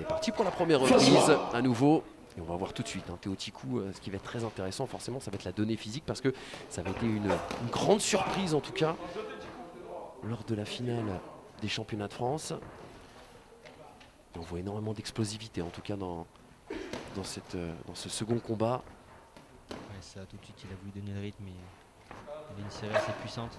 parti pour la première reprise à nouveau. Et on va voir tout de suite, hein, Théo Tikou, ce qui va être très intéressant, forcément, ça va être la donnée physique parce que ça va être une grande surprise en tout cas lors de la finale des championnats de France. Et on voit énormément d'explosivité en tout cas dans ce second combat. Ouais, ça tout de suite il a voulu donner le rythme et il a une série assez puissante.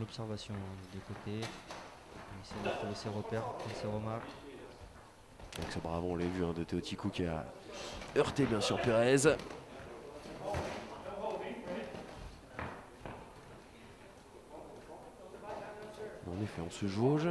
Observation des côtés, il essaie de trouver ses repères, ses remarques. Avec ce bravo, on l'a vu, hein, de Théo Tikou qui a heurté bien sûr Pérez. En effet, on se jauge.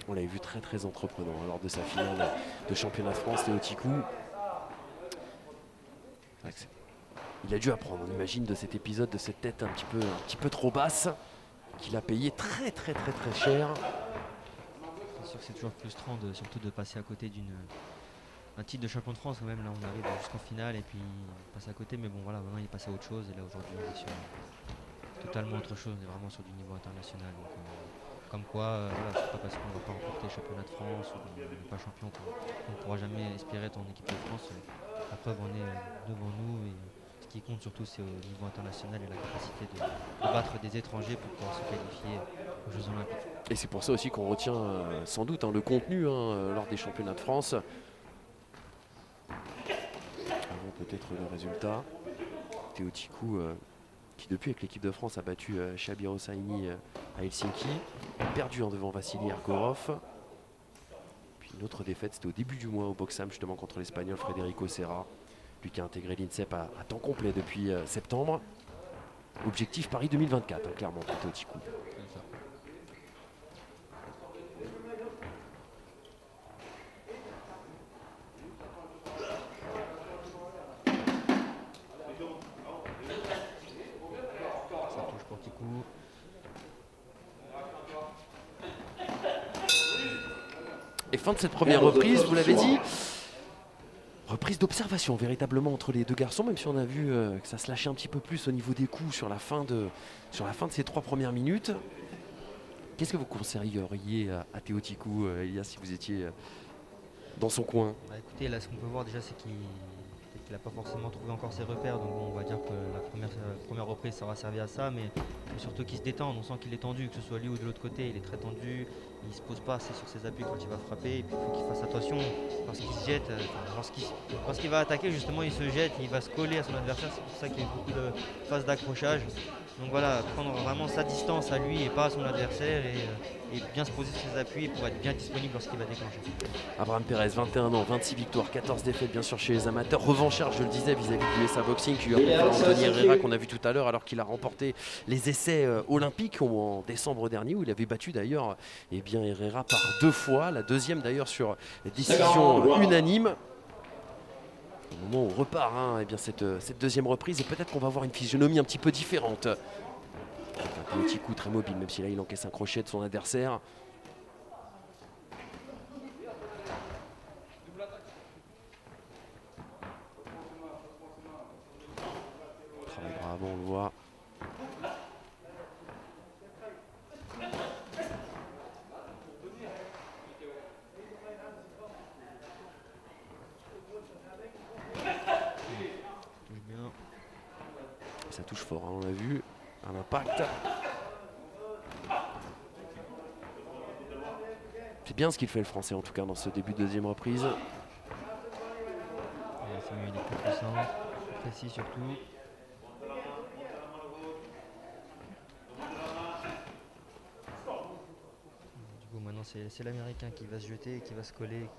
On l'avait vu très entreprenant lors de sa finale de championnat de France, Théo Tikou. Il a dû apprendre, on imagine, de cet épisode, de cette tête un petit peu trop basse, qu'il a payé très cher. C'est sûr que c'est toujours frustrant, surtout de passer à côté d'un titre de champion de France. Quand même, là, on arrive jusqu'en finale et puis on passe à côté. Mais bon, voilà, maintenant il passe à autre chose. Et là, aujourd'hui, on est sur totalement autre chose. On est vraiment sur du niveau international. Donc, comme quoi, voilà, c'est pas parce qu'on ne va pas remporter le championnat de France ou qu'on n'est pas champion qu'on ne pourra jamais espérer être en équipe de France. La preuve en est devant nous. Et ce qui compte surtout, c'est au niveau international et la capacité de battre des étrangers pour pouvoir se qualifier aux Jeux Olympiques. Et c'est pour ça aussi qu'on retient sans doute, hein, le contenu, hein, lors des championnats de France. Avant peut-être le résultat. Théo Tikou, qui depuis avec l'équipe de France a battu Chabir Hosseini à Helsinki, a perdu en devant Vassili Argorov. Puis une autre défaite, c'était au début du mois au Boxam, justement contre l'Espagnol Federico Serra, lui qui a intégré l'INSEP à temps complet depuis septembre. Objectif Paris 2024, hein, clairement pour Théo Tikou. Et fin de cette première reprise, vous l'avez dit, reprise d'observation véritablement entre les deux garçons, même si on a vu que ça se lâchait un petit peu plus au niveau des coups sur la fin de ces 3 premières minutes. Qu'est-ce que vous conseilleriez à Théo Tikou, Elias, si vous étiez dans son coin? Bah écoutez, là ce qu'on peut voir déjà c'est qu'il n'a pas forcément trouvé encore ses repères, donc bon, on va dire que la première reprise ça aura servi à ça, mais surtout qu'il se détende, on sent qu'il est tendu, que ce soit lui ou de l'autre côté, il est très tendu, il ne se pose pas assez sur ses appuis quand il va frapper, et puis il faut qu'il fasse attention lorsqu'il se jette, lorsqu'il va attaquer justement il se jette, il va se coller à son adversaire, c'est pour ça qu'il y a beaucoup de phases d'accrochage. Donc voilà, prendre vraiment sa distance à lui et pas à son adversaire et bien se poser sur ses appuis pour être bien disponible lorsqu'il va déclencher. Abraham Pérez, 21 ans, 26 victoires, 14 défaites bien sûr chez les amateurs. Revanchard, je le disais, vis-à-vis du USA Boxing qui lui a conféré Anthony Herrera qu'on a vu tout à l'heure alors qu'il a remporté les essais olympiques en décembre dernier où il avait battu d'ailleurs Herrera par 2 fois. La deuxième d'ailleurs sur décision unanime. Au moment où on repart, hein, cette deuxième reprise, et peut-être qu'on va avoir une physionomie un petit peu différente. Un petit coup très mobile, même si là il encaisse un crochet de son adversaire. Travail bravo, on le voit. Ça touche fort, hein, on l'a vu, un impact. C'est bien ce qu'il fait le Français en tout cas dans ce début de deuxième reprise. Il est plus puissant, plus précis surtout. Du beau maintenant c'est l'Américain qui va se jeter, qui va se coller,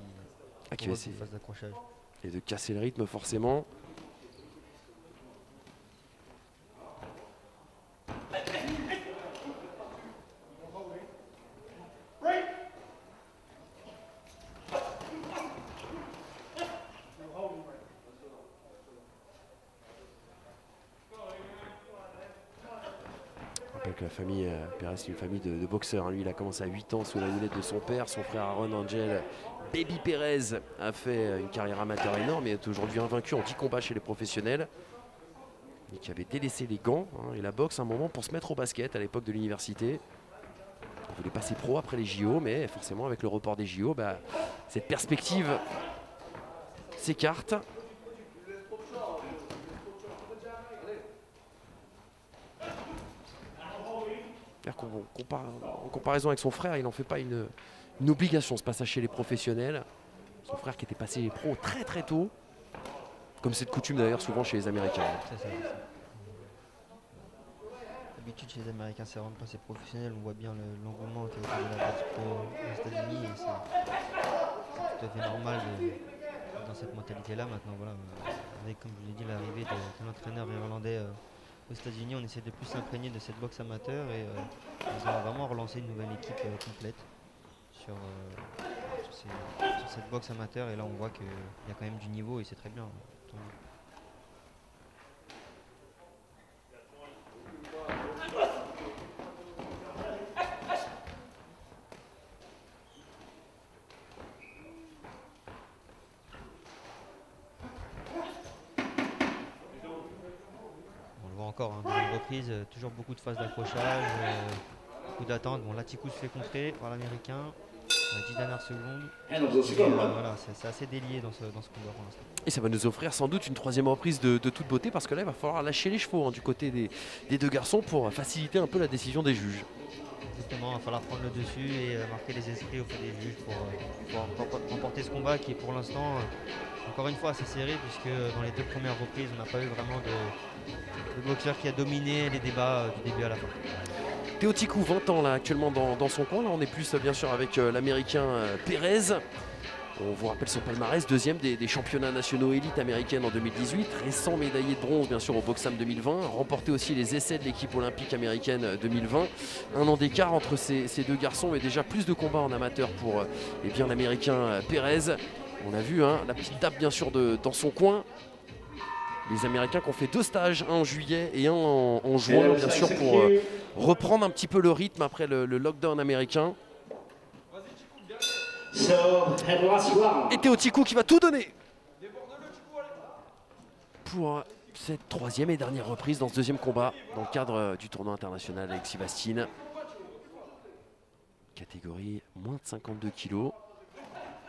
Qui va essayer phase d'accrochage. et de casser le rythme forcément. Avec la famille Pérez, c'est une famille de boxeurs. Lui, il a commencé à 8 ans sous la houlette de son père. Son frère Aaron Angel, Baby Pérez, a fait une carrière amateur énorme et est aujourd'hui invaincu en 10 combats chez les professionnels. Et qui avait délaissé les gants et la boxe un moment pour se mettre au basket à l'époque de l'université. Il voulait passer pro après les JO, mais forcément avec le report des JO, cette perspective s'écarte. En comparaison avec son frère, il n'en fait pas une obligation ce passage chez les professionnels. Son frère qui était passé pro très très tôt, comme c'est de coutume d'ailleurs souvent chez les Américains. C'est ça. L'habitude chez les Américains, c'est vraiment de passer professionnel. On voit bien l'engouement qui est autour de la boxe aux États-Unis et c'est tout à fait normal dans cette mentalité-là. Maintenant, voilà, avec, comme je vous l'ai dit, l'arrivée de l'entraîneur irlandais aux États-Unis, on essaie de plus s'imprégner de cette boxe amateur et ils ont vraiment relancé une nouvelle équipe complète sur cette boxe amateur. Et là, on voit qu'il y a quand même du niveau et c'est très bien. Tant mieux. Encore une reprise, toujours beaucoup de phases d'accrochage, beaucoup d'attente. Bon, Latikou se fait contrer par l'Américain, 10 dernières secondes. Voilà, c'est assez délié dans ce combat pour l'instant. Et ça va nous offrir sans doute une troisième reprise de toute beauté parce que là il va falloir lâcher les chevaux du côté des deux garçons pour faciliter un peu la décision des juges. Exactement, il va falloir prendre le dessus et marquer les esprits auprès des juges pour remporter ce combat qui est pour l'instant encore une fois assez serré puisque dans les deux premières reprises on n'a pas eu vraiment de boxeur qui a dominé les débats du début à la fin. Théo Tikou, 20 ans là actuellement dans son coin. Là on est plus bien sûr avec l'Américain Pérez. On vous rappelle son palmarès, deuxième des championnats nationaux élites américaines en 2018, récent médaillé de bronze bien sûr au Boxam 2020, remporté aussi les essais de l'équipe olympique américaine 2020. Un an d'écart entre ces deux garçons, mais déjà plus de combats en amateur pour l'Américain Pérez. On a vu la petite tape bien sûr dans son coin. Les Américains qui ont fait 2 stages, un en juillet et un en juin bien sûr pour reprendre un petit peu le rythme après le lockdown américain. Et Théo Tikou qui va tout donner pour cette troisième et dernière reprise dans ce deuxième combat dans le cadre du tournoi international Alexis Bastine. Catégorie moins de 52 kilos.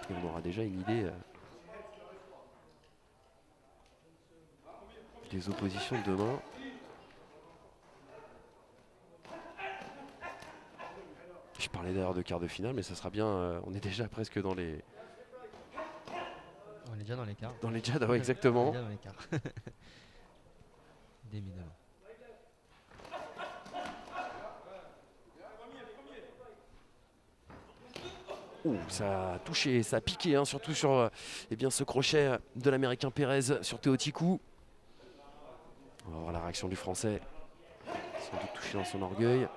Et on aura déjà une idée des oppositions de demain. Je parlais d'ailleurs de quart de finale, mais ça sera bien. On est déjà presque dans les. On est déjà dans les quarts. Dans les jadds, ouais, exactement. On est déjà dans les quarts. Évidemment. Ça a touché, ça a piqué, surtout sur ce crochet de l'Américain Pérez sur Théo Tikou. On va voir la réaction du Français. Sans doute touché dans son orgueil.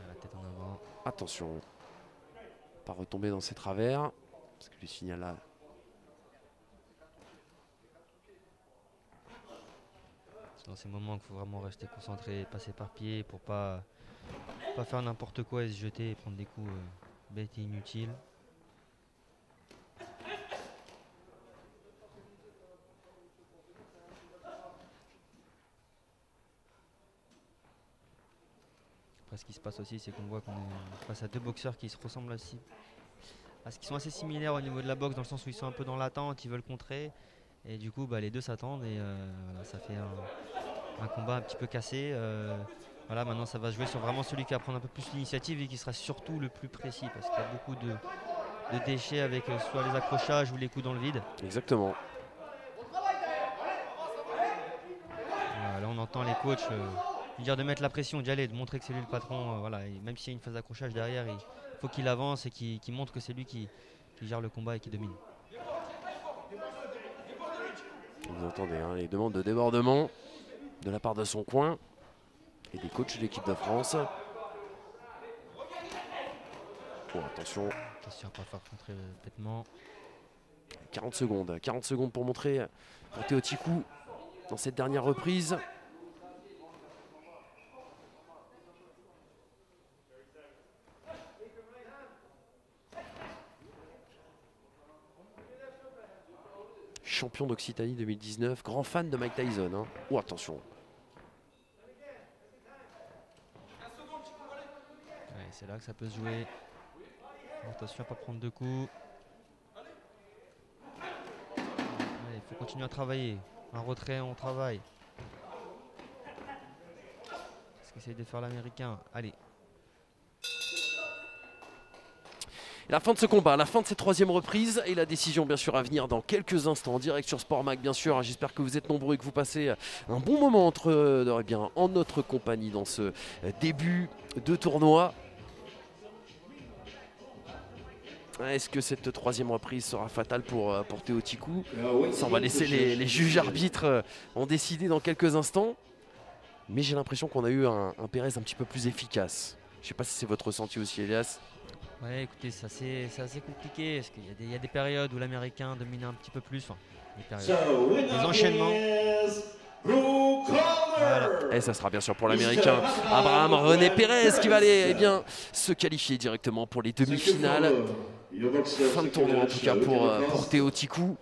La tête en avant. Attention, pas retomber dans ses travers, parce que le signal là. C'est dans ces moments qu'il faut vraiment rester concentré, pas s'éparpiller pour pas faire n'importe quoi et se jeter et prendre des coups bêtes et inutiles. Après, ce qui se passe aussi, c'est qu'on voit qu'on est face à 2 boxeurs qui se ressemblent aussi, qui sont assez similaires au niveau de la boxe, dans le sens où ils sont un peu dans l'attente, ils veulent contrer. Et du coup, les deux s'attendent et voilà, ça fait un combat un petit peu cassé. Voilà, maintenant, ça va jouer sur vraiment celui qui va prendre un peu plus l'initiative et qui sera surtout le plus précis parce qu'il y a beaucoup de déchets avec soit les accrochages ou les coups dans le vide. Exactement. Voilà, là, on entend les coachs dire, de mettre la pression, d'y aller, de montrer que c'est lui le patron. Voilà. Et même s'il y a une phase d'accrochage derrière, il faut qu'il avance et qu'il montre que c'est lui qui gère le combat et qui domine. Vous entendez hein, les demandes de débordement de la part de son coin et des coachs de l'équipe de France. Oh, attention. Attention à ne pas faire rentrer bêtement. 40 secondes pour montrer pour Théo Tikou dans cette dernière reprise. Champion d'Occitanie 2019, grand fan de Mike Tyson. Hein. Oh, attention. Ouais, c'est là que ça peut se jouer. Attention à ne pas prendre de coups. Il faut continuer à travailler. Un retrait, on travaille. Qu'est-ce qu'essaye de faire l'Américain? Allez. Et la fin de ce combat, la fin de cette troisième reprise et la décision bien sûr à venir dans quelques instants en direct sur Sport Mag bien sûr. J'espère que vous êtes nombreux et que vous passez un bon moment en notre compagnie dans ce début de tournoi. Est-ce que cette troisième reprise sera fatale pour Théo Tikou? Ça, on va laisser les juges arbitres en décider dans quelques instants. Mais j'ai l'impression qu'on a eu un Pérez un petit peu plus efficace. Je ne sais pas si c'est votre ressenti aussi, Elias. Ouais, écoutez, c'est assez compliqué. Parce qu'il y a des périodes où l'Américain domine un petit peu plus. Enfin, des enchaînements. Voilà. Et ça sera bien sûr pour l'Américain Abraham René Pérez qui va aller se qualifier directement pour les demi-finales. Fin de tournoi en tout cas pour Théo Tikou.